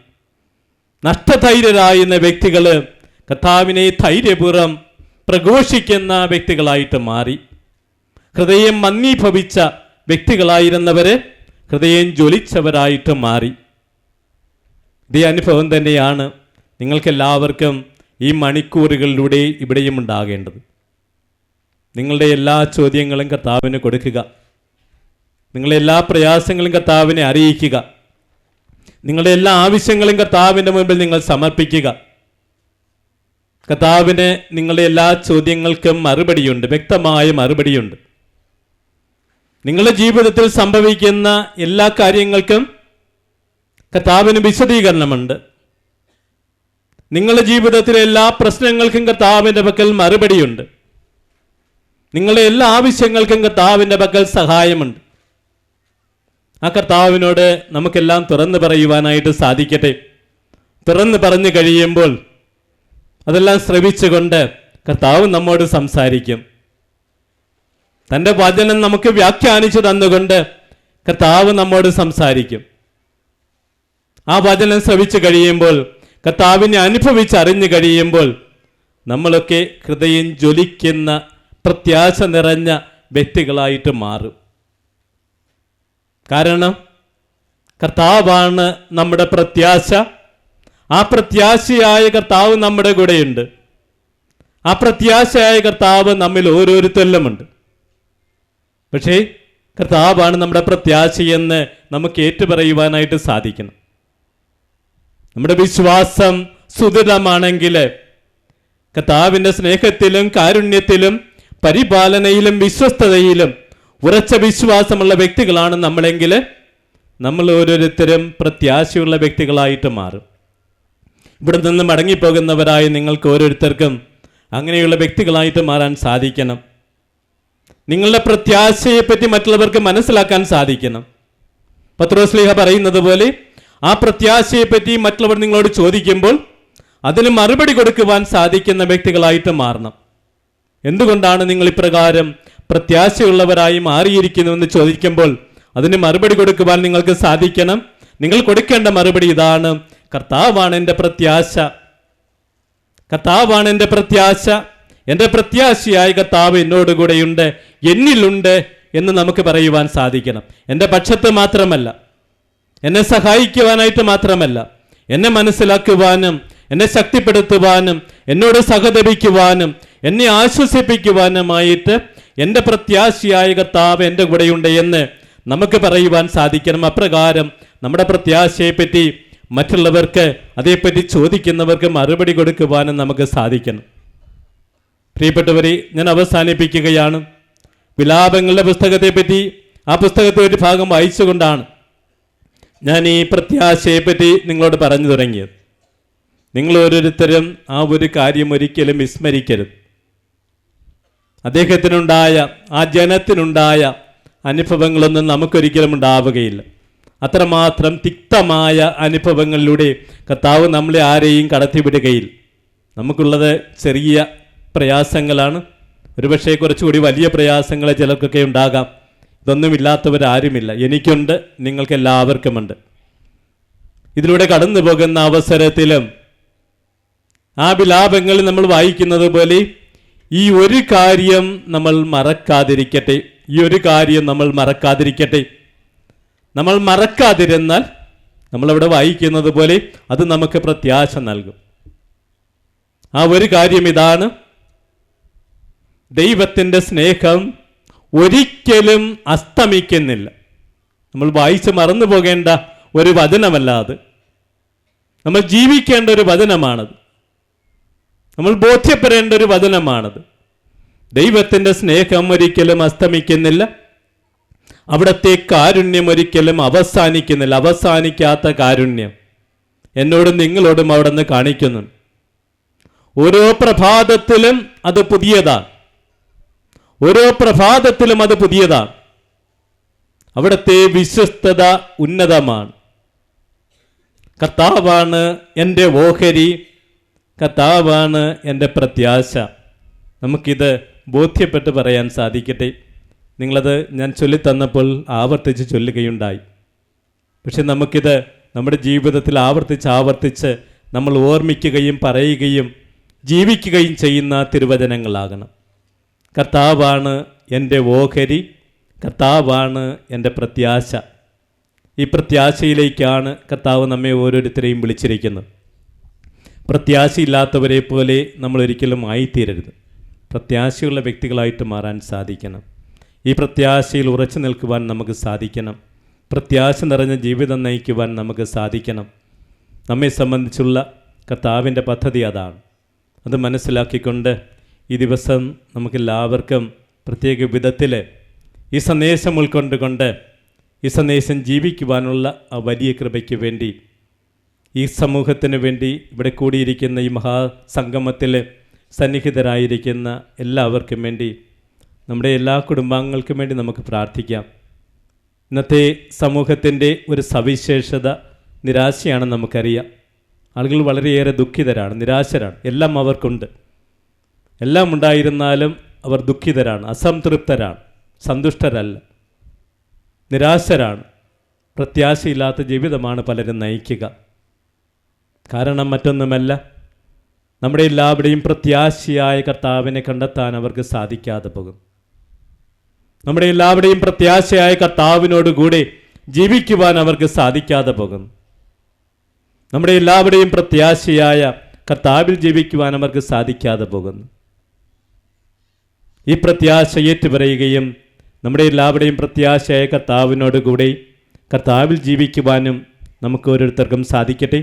നഷ്ടധൈര്യരായിരുന്ന വ്യക്തികൾ കർത്താവിനെ ധൈര്യപൂർവ്വം പ്രഘോഷിക്കുന്ന വ്യക്തികളായിട്ട് മാറി. ഹൃദയം മന്ദീഭവിച്ച വ്യക്തികളായിരുന്നവരെ ഹൃദയം ജ്വലിച്ചവരായിട്ട് മാറി. ഇതേ അനുഭവം തന്നെയാണ് നിങ്ങൾക്കെല്ലാവർക്കും ഈ മണിക്കൂറുകളിലൂടെ ഇവിടെയും ഉണ്ടാകേണ്ടത്. നിങ്ങളുടെ എല്ലാ ചോദ്യങ്ങളും കർത്താവിന് കൊടുക്കുക. നിങ്ങളുടെ എല്ലാ പ്രയാസങ്ങളും കർത്താവിനെ അറിയിക്കുക. നിങ്ങളുടെ എല്ലാ ആവശ്യങ്ങളും കർത്താവിൻ്റെ മുൻപിൽ നിങ്ങൾ സമർപ്പിക്കുക. കർത്താവിന് നിങ്ങളുടെ എല്ലാ ചോദ്യങ്ങൾക്കും മറുപടിയുണ്ട്, വ്യക്തമായ മറുപടിയുണ്ട്. നിങ്ങളുടെ ജീവിതത്തിൽ സംഭവിക്കുന്ന എല്ലാ കാര്യങ്ങൾക്കും കർത്താവിന് വിശദീകരണമുണ്ട്. നിങ്ങളുടെ ജീവിതത്തിലെ എല്ലാ പ്രശ്നങ്ങൾക്കും കർത്താവിൻ്റെ പക്കൽ മറുപടിയുണ്ട്. നിങ്ങളുടെ എല്ലാ ആവശ്യങ്ങൾക്കും കർത്താവിൻ്റെ പക്കൽ സഹായമുണ്ട്. ആ കർത്താവിനോട് നമുക്കെല്ലാം തുറന്നു പറയുവാനായിട്ട് സാധിക്കട്ടെ. തുറന്നു പറഞ്ഞു കഴിയുമ്പോൾ അതെല്ലാം ശ്രവിച്ചുകൊണ്ട് കർത്താവ് നമ്മോട് സംസാരിക്കും. തൻ്റെ വചനം നമുക്ക് വ്യാഖ്യാനിച്ചു തന്നുകൊണ്ട് കർത്താവ് നമ്മോട് സംസാരിക്കും. ആ വചനം ശ്രവിച്ചു കഴിയുമ്പോൾ, കർത്താവിനെ അനുഭവിച്ചറിഞ്ഞു കഴിയുമ്പോൾ നമ്മളൊക്കെ ഹൃദയം ജ്വലിക്കുന്ന പ്രത്യാശ നിറഞ്ഞ വ്യക്തികളായിട്ട് മാറും. കാരണം കർത്താവാണ് നമ്മുടെ പ്രത്യാശ. ആ പ്രത്യാശയായ കർത്താവ് നമ്മുടെ കൂടെയുണ്ട്. ആ പ്രത്യാശയായ കർത്താവ് നമ്മിൽ ഓരോരുത്തരിലുമുണ്ട്. പക്ഷേ കർത്താവാണ് നമ്മുടെ പ്രത്യാശയെന്ന് നമുക്ക് ഏറ്റുപറയുവാനായിട്ട് സാധിക്കണം. നമ്മുടെ വിശ്വാസം സുദൃഢമാണെങ്കിൽ കർത്താവിൻ്റെ സ്നേഹത്തിലും കാരുണ്യത്തിലും പരിപാലനയിലും വിശ്വസ്തതയിലും ഉറച്ച വിശ്വാസമുള്ള വ്യക്തികളാണ് നമ്മളെങ്കിൽ നമ്മൾ ഓരോരുത്തരും പ്രത്യാശയുള്ള വ്യക്തികളായിട്ട് മാറും. ഇവിടെ നിന്ന് മടങ്ങിപ്പോകുന്നവരായ നിങ്ങൾക്ക് ഓരോരുത്തർക്കും അങ്ങനെയുള്ള വ്യക്തികളായിട്ട് മാറാൻ സാധിക്കണം. നിങ്ങളുടെ പ്രത്യാശയെപ്പറ്റി മറ്റുള്ളവർക്ക് മനസ്സിലാക്കാൻ സാധിക്കണം. പത്രോസ്ലീഹ പറയുന്നത് പോലെ ആ പ്രത്യാശയെപ്പറ്റി മറ്റുള്ളവർ നിങ്ങളോട് ചോദിക്കുമ്പോൾ അതിന് മറുപടി കൊടുക്കുവാൻ സാധിക്കുന്ന വ്യക്തികളായിട്ട് മാറണം. എന്തുകൊണ്ടാണ് നിങ്ങൾ ഇപ്രകാരം പ്രത്യാശയുള്ളവരായി മാറിയിരിക്കുന്നുവെന്ന് ചോദിക്കുമ്പോൾ അതിന് മറുപടി കൊടുക്കുവാൻ നിങ്ങൾക്ക് സാധിക്കണം. നിങ്ങൾ കൊടുക്കേണ്ട മറുപടി ഇതാണ്: കർത്താവാണ് എൻ്റെ പ്രത്യാശ, കർത്താവാണ് എൻ്റെ പ്രത്യാശ, എൻ്റെ പ്രത്യാശയായ കർത്താവ് എന്നോടുകൂടെയുണ്ട്, എന്നിലുണ്ട് എന്ന് നമുക്ക് പറയുവാൻ സാധിക്കണം. എൻ്റെ പക്ഷത്ത് മാത്രമല്ല, എന്നെ സഹായിക്കുവാനായിട്ട് മാത്രമല്ല, എന്നെ മനസ്സിലാക്കുവാനും എന്നെ ശക്തിപ്പെടുത്തുവാനും എന്നോട് സഹതപിക്കുവാനും എന്നെ ആശ്വസിപ്പിക്കുവാനുമായിട്ട് എൻ്റെ പ്രത്യാശയായ കർത്താവ് എൻ്റെ കൂടെയുണ്ട് എന്ന് നമുക്ക് പറയുവാൻ സാധിക്കണം. അപ്രകാരം നമ്മുടെ പ്രത്യാശയെപ്പറ്റി മറ്റുള്ളവർക്ക്, അതേപ്പറ്റി ചോദിക്കുന്നവർക്ക് മറുപടി കൊടുക്കുവാനും നമുക്ക് സാധിക്കണം. പ്രിയപ്പെട്ടവരെ, ഞാൻ അവസാനിപ്പിക്കുകയാണ്. വിലാപങ്ങളുടെ പുസ്തകത്തെപ്പറ്റി, ആ പുസ്തകത്തെ ഒരു ഭാഗം വായിച്ചുകൊണ്ടാണ് ഞാൻ ഈ പ്രത്യാശയെപ്പറ്റി നിങ്ങളോട് പറഞ്ഞു തുടങ്ങിയത്. നിങ്ങൾ ഓരോരുത്തരും ആ ഒരു കാര്യം ഒരിക്കലും വിസ്മരിക്കരുത്. അദ്ദേഹത്തിനുണ്ടായ, ആ ജനത്തിനുണ്ടായ അനുഭവങ്ങളൊന്നും നമുക്കൊരിക്കലും ഉണ്ടാവുകയില്ല. അത്രമാത്രം തിക്തമായ അനുഭവങ്ങളിലൂടെ കർത്താവ് നമ്മളെ ആരെയും കടത്തിവിടുകയില്ല. നമുക്കുള്ളത് ചെറിയ പ്രയാസങ്ങളാണ്, ഒരുപക്ഷെ കുറച്ചുകൂടി വലിയ പ്രയാസങ്ങൾ ചിലർക്കൊക്കെ ഉണ്ടാകാം. ഇതൊന്നുമില്ലാത്തവരാരുമില്ല. എനിക്കുണ്ട്, നിങ്ങൾക്കെല്ലാവർക്കുമുണ്ട്. ഇതിലൂടെ കടന്നു പോകുന്ന അവസരത്തിലും ആ വിലാപങ്ങളിൽ നമ്മൾ വായിക്കുന്നത് പോലെ ഈ ഒരു കാര്യം നമ്മൾ മറക്കാതിരിക്കട്ടെ, ഈ ഒരു കാര്യം നമ്മൾ മറക്കാതിരിക്കട്ടെ. നമ്മൾ മറക്കാതിരുന്നാൽ നമ്മളവിടെ വായിക്കുന്നത് പോലെ അത് നമുക്ക് പ്രത്യാശ നൽകും. ആ ഒരു കാര്യം ഇതാണ്: ദൈവത്തിൻ്റെ സ്നേഹം ഒരിക്കലും അസ്തമിക്കുന്നില്ല. നമ്മൾ വായിച്ച് മറന്നു പോകേണ്ട ഒരു വചനമല്ല അത്. നമ്മൾ ജീവിക്കേണ്ട ഒരു വചനമാണത്. നമ്മൾ ബോധ്യപ്പെടേണ്ട ഒരു വചനമാണത്. ദൈവത്തിൻ്റെ സ്നേഹം ഒരിക്കലും അസ്തമിക്കുന്നില്ല. അവിടുത്തെ കാരുണ്യം ഒരിക്കലും അവസാനിക്കുന്നില്ല. അവസാനിക്കാത്ത കാരുണ്യം എന്നോടും നിങ്ങളോടും അവിടെ നിന്ന് കാണിക്കുന്നുണ്ട്. ഓരോ പ്രഭാതത്തിലും അത് പുതിയതാണ്. ഓരോ പ്രഭാതത്തിലും അത് പുതിയതാണ്. അവിടുത്തെ വിശ്വസ്തത ഉന്നതമാണ്. കർത്താവാണ് എൻ്റെ ഓഹരി, കർത്താവാണ് എൻ്റെ പ്രത്യാശ. നമുക്കിത് ബോധ്യപ്പെട്ട് പറയാൻ സാധിക്കട്ടെ. നിങ്ങളത് ഞാൻ ചൊല്ലിത്തന്നപ്പോൾ ആവർത്തിച്ച് ചൊല്ലുകയുണ്ടായി. പക്ഷെ നമുക്കിത് നമ്മുടെ ജീവിതത്തിൽ ആവർത്തിച്ച് നമ്മൾ ഓർമ്മിക്കുകയും പറയുകയും ജീവിക്കുകയും ചെയ്യുന്ന തിരുവചനങ്ങളാകണം. കർത്താവാണ് എൻ്റെ ഓഹരി, കർത്താവാണ് എൻ്റെ പ്രത്യാശ. ഈ പ്രത്യാശയിലേക്കാണ് കർത്താവ് നമ്മെ ഓരോരുത്തരെയും വിളിച്ചിരിക്കുന്നത്. പ്രത്യാശയില്ലാത്തവരെ പോലെ നമ്മൾ ഒരിക്കലും ആയിത്തീരരുത്. പ്രത്യാശയുള്ള വ്യക്തികളായിട്ട് മാറാൻ സാധിക്കണം. ഈ പ്രത്യാശയിൽ ഉറച്ചു നിൽക്കുവാൻ നമുക്ക് സാധിക്കണം. പ്രത്യാശ നിറഞ്ഞ ജീവിതം നയിക്കുവാൻ നമുക്ക് സാധിക്കണം. നമ്മെ സംബന്ധിച്ചുള്ള കർത്താവിൻ്റെ പദ്ധതി അതാണ്. അത് മനസ്സിലാക്കിക്കൊണ്ട് ഈ ദിവസം നമുക്കെല്ലാവർക്കും പ്രത്യേക വിധത്തിൽ ഈ സന്ദേശം ഉൾക്കൊണ്ടുകൊണ്ട് ഈ സന്ദേശം ജീവിക്കുവാനുള്ള ആ വലിയ കൃപയ്ക്ക് വേണ്ടി, ഈ സമൂഹത്തിന് വേണ്ടി, ഇവിടെ കൂടിയിരിക്കുന്ന ഈ മഹാസംഗമത്തിൽ സന്നിഹിതരായിരിക്കുന്ന എല്ലാവർക്കും വേണ്ടി, നമ്മുടെ എല്ലാ കുടുംബാംഗങ്ങൾക്കും വേണ്ടി നമുക്ക് പ്രാർത്ഥിക്കാം. ഇന്നത്തെ സമൂഹത്തിൻ്റെ ഒരു സവിശേഷത നിരാശയാണെന്ന് നമുക്കറിയാം. ആളുകൾ വളരെയേറെ ദുഃഖിതരാണ്, നിരാശരാണ്. എല്ലാം അവർക്കുണ്ട്. എല്ലാം ഉണ്ടായിരുന്നാലും അവർ ദുഃഖിതരാണ്, അസംതൃപ്തരാണ്, സന്തുഷ്ടരല്ല, നിരാശരാണ്. പ്രത്യാശയില്ലാത്ത ജീവിതമാണ് പലരും നയിക്കുക. കാരണം മറ്റൊന്നുമല്ല, നമ്മുടെ എല്ലാവരുടെയും പ്രത്യാശയായ കർത്താവിനെ കണ്ടെത്താൻ അവർക്ക് സാധിക്കാതെ പോകും. നമ്മുടെ എല്ലാവരുടെയും പ്രത്യാശയായ കർത്താവിനോടുകൂടെ ജീവിക്കുവാൻ അവർക്ക് സാധിക്കാതെ പോകുന്നു. നമ്മുടെ എല്ലാവരുടെയും പ്രത്യാശയായ കർത്താവിൽ ജീവിക്കുവാൻ അവർക്ക് സാധിക്കാതെ പോകുന്നു. ഈ പ്രത്യാശ ഏറ്റുപറയുകയും നമ്മുടെ എല്ലാവരുടെയും പ്രത്യാശയായ കർത്താവിനോടുകൂടി കർത്താവിൽ ജീവിക്കുവാനും നമുക്ക് ഓരോരുത്തർക്കും സാധിക്കട്ടെ.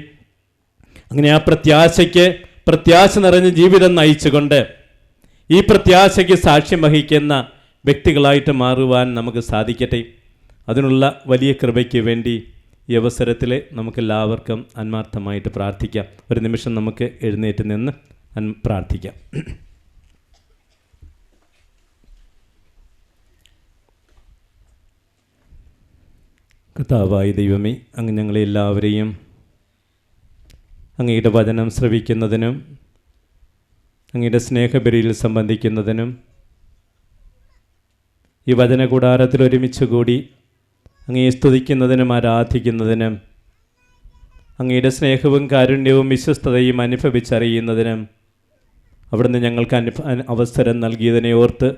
അങ്ങനെ ആ പ്രത്യാശ നിറഞ്ഞ ജീവിതം നയിച്ചുകൊണ്ട് ഈ പ്രത്യാശയ്ക്ക് സാക്ഷ്യം വഹിക്കുന്ന വ്യക്തികളായിട്ട് മാറുവാൻ നമുക്ക് സാധിക്കട്ടെ. അതിനുള്ള വലിയ കൃപയ്ക്ക് വേണ്ടി ഈ അവസരത്തിൽ നമുക്കെല്ലാവർക്കും ആത്മാർത്ഥമായിട്ട് പ്രാർത്ഥിക്കാം. ഒരു നിമിഷം നമുക്ക് എഴുന്നേറ്റ് നിന്ന് പ്രാർത്ഥിക്കാം. കർത്താവായ ദൈവമേ, അങ്ങ് ഞങ്ങളെ എല്ലാവരെയും അങ്ങയുടെ വചനം ശ്രവിക്കുന്നതിനും അങ്ങയുടെ സ്നേഹബലിയിൽ സംബന്ധിക്കുന്നതിനും ഈ വചനകൂടാരത്തിൽ ഒരുമിച്ച് കൂടി അങ്ങയെ സ്തുതിക്കുന്നതിനും ആരാധിക്കുന്നതിനും അങ്ങയുടെ സ്നേഹവും കാരുണ്യവും വിശ്വസ്തതയും അനുഭവിച്ചറിയുന്നതിനും അവിടുന്ന് ഞങ്ങൾക്ക് അവസരം നൽകിയതിനെ ഓർത്ത്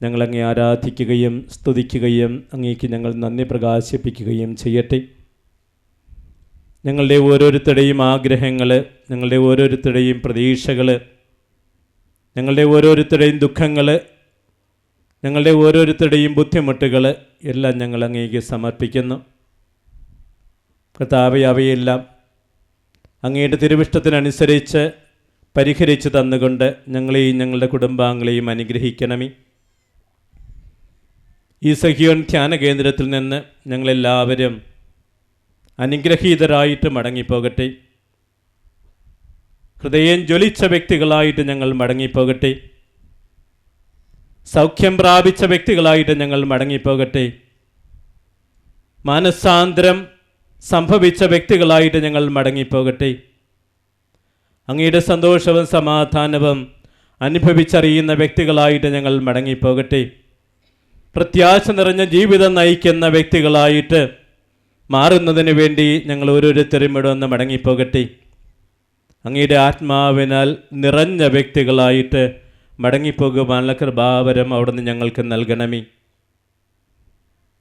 ഞങ്ങളങ്ങേ ആരാധിക്കുകയും സ്തുതിക്കുകയും അങ്ങേക്ക് ഞങ്ങൾ നന്ദി പ്രകാശിപ്പിക്കുകയും ചെയ്യട്ടെ. ഞങ്ങളുടെ ഓരോരുത്തരുടെയും ആഗ്രഹങ്ങൾ, ഞങ്ങളുടെ ഓരോരുത്തരുടെയും പ്രതീക്ഷകൾ, ഞങ്ങളുടെ ഓരോരുത്തരുടെയും ദുഃഖങ്ങൾ, ഞങ്ങളുടെ ഓരോരുത്തരുടെയും ബുദ്ധിമുട്ടുകൾ എല്ലാം ഞങ്ങൾ അങ്ങേക്ക് സമർപ്പിക്കുന്നു. കർത്താവേ, അവയെല്ലാം അങ്ങയുടെ തിരുവിഷ്ടത്തിനനുസരിച്ച് പരിഹരിച്ചു തന്നുകൊണ്ട് ഞങ്ങളെയും ഞങ്ങളുടെ കുടുംബാംഗങ്ങളെയും അനുഗ്രഹിക്കണമേ. ഈ സഹിയോൻ ധ്യാന കേന്ദ്രത്തിൽ നിന്ന് ഞങ്ങളെല്ലാവരും അനുഗ്രഹീതരായിട്ട് മടങ്ങിപ്പോകട്ടെ. ഹൃദയം ജ്വലിച്ച വ്യക്തികളായിട്ട് ഞങ്ങൾ മടങ്ങിപ്പോകട്ടെ. സൗഖ്യം പ്രാപിച്ച വ്യക്തികളായിട്ട് ഞങ്ങൾ മടങ്ങിപ്പോകട്ടെ. മാനസാന്തരം സംഭവിച്ച വ്യക്തികളായിട്ട് ഞങ്ങൾ മടങ്ങിപ്പോകട്ടെ. അങ്ങയുടെ സന്തോഷവും സമാധാനവും അനുഭവിച്ചറിയുന്ന വ്യക്തികളായിട്ട് ഞങ്ങൾ മടങ്ങിപ്പോകട്ടെ. പ്രത്യാശ നിറഞ്ഞ ജീവിതം നയിക്കുന്ന വ്യക്തികളായിട്ട് മാറുന്നതിന് വേണ്ടി ഞങ്ങൾ ഓരോരുത്തരും ഇവിടെ ഒന്ന് മടങ്ങിപ്പോകട്ടെ. അങ്ങയുടെ ആത്മാവിനാൽ നിറഞ്ഞ വ്യക്തികളായിട്ട് മടങ്ങിപ്പോകുവാനുള്ള കൃപാവരം അവിടുന്ന് ഞങ്ങൾക്ക് നൽകണമേ.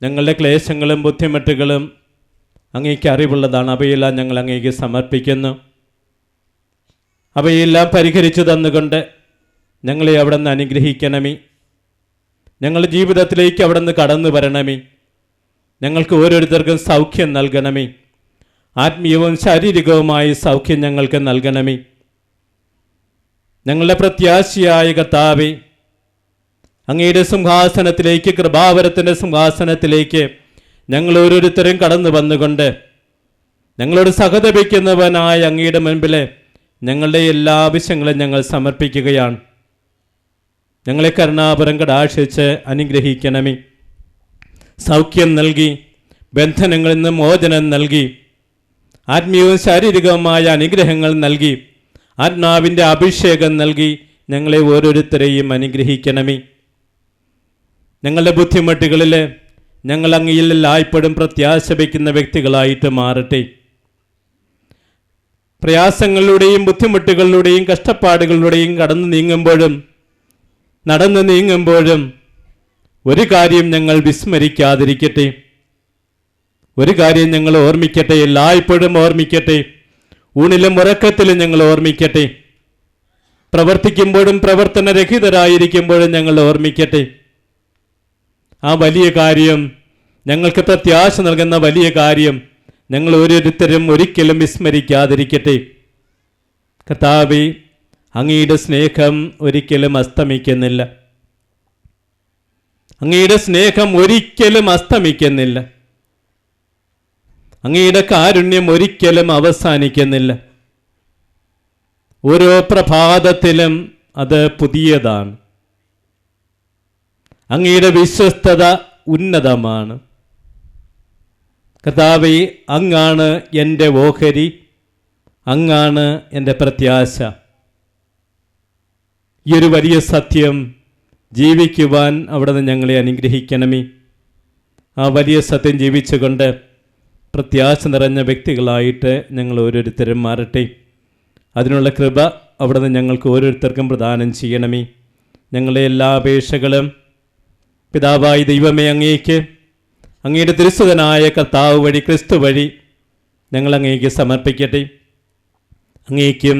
ഞങ്ങളുടെ ക്ലേശങ്ങളും ബുദ്ധിമുട്ടുകളും അങ്ങേക്ക് അറിവുള്ളതാണ്. അവയെല്ലാം ഞങ്ങൾ അങ്ങേക്ക് സമർപ്പിക്കുന്നു. അവയെല്ലാം പരിഹരിച്ചു തന്നുകൊണ്ട് ഞങ്ങളെ അവിടെ നിന്ന് അനുഗ്രഹിക്കണമേ. ഞങ്ങളുടെ ജീവിതത്തിലേക്ക് അവിടെ നിന്ന് കടന്നു വരണമേ. ഞങ്ങൾക്ക് ഓരോരുത്തർക്കും സൗഖ്യം നൽകണമേ. ആത്മീയവും ശാരീരികവുമായ സൗഖ്യം ഞങ്ങൾക്ക് നൽകണമേ. ഞങ്ങളുടെ പ്രത്യാശയായ കർത്താവേ, അങ്ങയുടെ സിംഹാസനത്തിലേക്ക്, കൃപാവരത്തിൻ്റെ സിംഹാസനത്തിലേക്ക് ഞങ്ങൾ ഓരോരുത്തരും കടന്നു വന്നുകൊണ്ട് ഞങ്ങളോട് സഹതപിക്കുന്നവനായ അങ്ങയുടെ മുൻപിൽ ഞങ്ങളുടെ എല്ലാ ആവശ്യങ്ങളും ഞങ്ങൾ സമർപ്പിക്കുകയാണ്. ഞങ്ങളെ കരുണാപരം കടാക്ഷിച്ച് അനുഗ്രഹിക്കണമേ. സൗഖ്യം നൽകി, ബന്ധനങ്ങളിൽ നിന്ന് മോചനം നൽകി, ആത്മീയവും ശാരീരികവുമായ അനുഗ്രഹങ്ങൾ നൽകി, ആത്മാവിൻ്റെ അഭിഷേകം നൽകി ഞങ്ങളെ ഓരോരുത്തരെയും അനുഗ്രഹിക്കണമേ. ഞങ്ങളുടെ ബുദ്ധിമുട്ടുകളിൽ ഞങ്ങൾ അങ്ങയിൽ എല്ലായ്പ്പോഴും പ്രത്യാശ വയ്ക്കുന്ന വ്യക്തികളായിട്ട് മാറട്ടെ. പ്രയാസങ്ങളിലൂടെയും ബുദ്ധിമുട്ടുകളിലൂടെയും കഷ്ടപ്പാടുകളിലൂടെയും നടന്നു നീങ്ങുമ്പോഴും ഒരു കാര്യം ഞങ്ങൾ വിസ്മരിക്കാതിരിക്കട്ടെ. ഒരു കാര്യം ഞങ്ങൾ ഓർമ്മിക്കട്ടെ, എല്ലായ്പ്പോഴും ഓർമ്മിക്കട്ടെ. ഊണിലും ഉറക്കത്തിലും ഞങ്ങൾ ഓർമ്മിക്കട്ടെ. പ്രവർത്തിക്കുമ്പോഴും പ്രവർത്തനരഹിതരായിരിക്കുമ്പോഴും ഞങ്ങൾ ഓർമ്മിക്കട്ടെ. ആ വലിയ കാര്യം, ഞങ്ങൾക്ക് പ്രത്യാശ നൽകുന്ന വലിയ കാര്യം ഞങ്ങൾ ഓരോരുത്തരും ഒരിക്കലും വിസ്മരിക്കാതിരിക്കട്ടെ. കർത്താവേ, അങ്ങയുടെ സ്നേഹം ഒരിക്കലും അസ്തമിക്കുന്നില്ല. അങ്ങയുടെ സ്നേഹം ഒരിക്കലും അസ്തമിക്കുന്നില്ല. അങ്ങയുടെ കാരുണ്യം ഒരിക്കലും അവസാനിക്കുന്നില്ല. ഓരോ പ്രഭാതത്തിലും അത് പുതിയതാണ്. അങ്ങയുടെ വിശ്വസ്തത ഉന്നതമാണ്. കർത്താവേ, അങ്ങാണ് എൻ്റെ ഓഹരി, അങ്ങാണ് എൻ്റെ പ്രത്യാശ. ഈ ഒരു വലിയ സത്യം ജീവിക്കുവാൻ അവിടുന്ന് ഞങ്ങളെ അനുഗ്രഹിക്കണമേ. ആ വലിയ സത്യം ജീവിച്ചുകൊണ്ട് പ്രത്യാശ നിറഞ്ഞ വ്യക്തികളായിട്ട് ഞങ്ങൾ ഓരോരുത്തരും മാറട്ടെ. അതിനുള്ള കൃപ അവിടുന്ന് ഞങ്ങൾക്ക് ഓരോരുത്തർക്കും പ്രദാനം ചെയ്യണമേ. ഞങ്ങളുടെ എല്ലാ അപേക്ഷകളും പിതാവായ ദൈവമേ അങ്ങേക്ക് അങ്ങയുടെ തിരുസുതനായ കർത്താവ് വഴി ക്രിസ്തു വഴി ഞങ്ങൾ അങ്ങേക്ക് സമർപ്പിക്കട്ടെ. അങ്ങേക്കും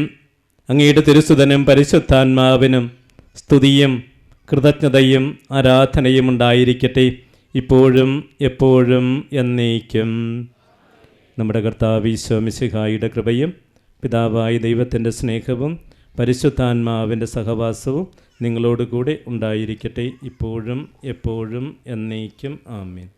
അങ്ങയുടെ തിരുസുതനും പരിശുദ്ധാത്മാവിനും സ്തുതിയും കൃതജ്ഞതയും ആരാധനയും ഉണ്ടായിരിക്കട്ടെ, ഇപ്പോഴും എപ്പോഴും എന്നേക്കും. നമ്മുടെ കർത്താവ് ഈശോ മിശിഹായുടെ കൃപയും പിതാവായ ദൈവത്തിൻ്റെ സ്നേഹവും പരിശുദ്ധാത്മാവിൻ്റെ സഹവാസവും നിങ്ങളോടുകൂടെ ഉണ്ടായിരിക്കട്ടെ, ഇപ്പോഴും എപ്പോഴും എന്നേക്കും. ആമേൻ.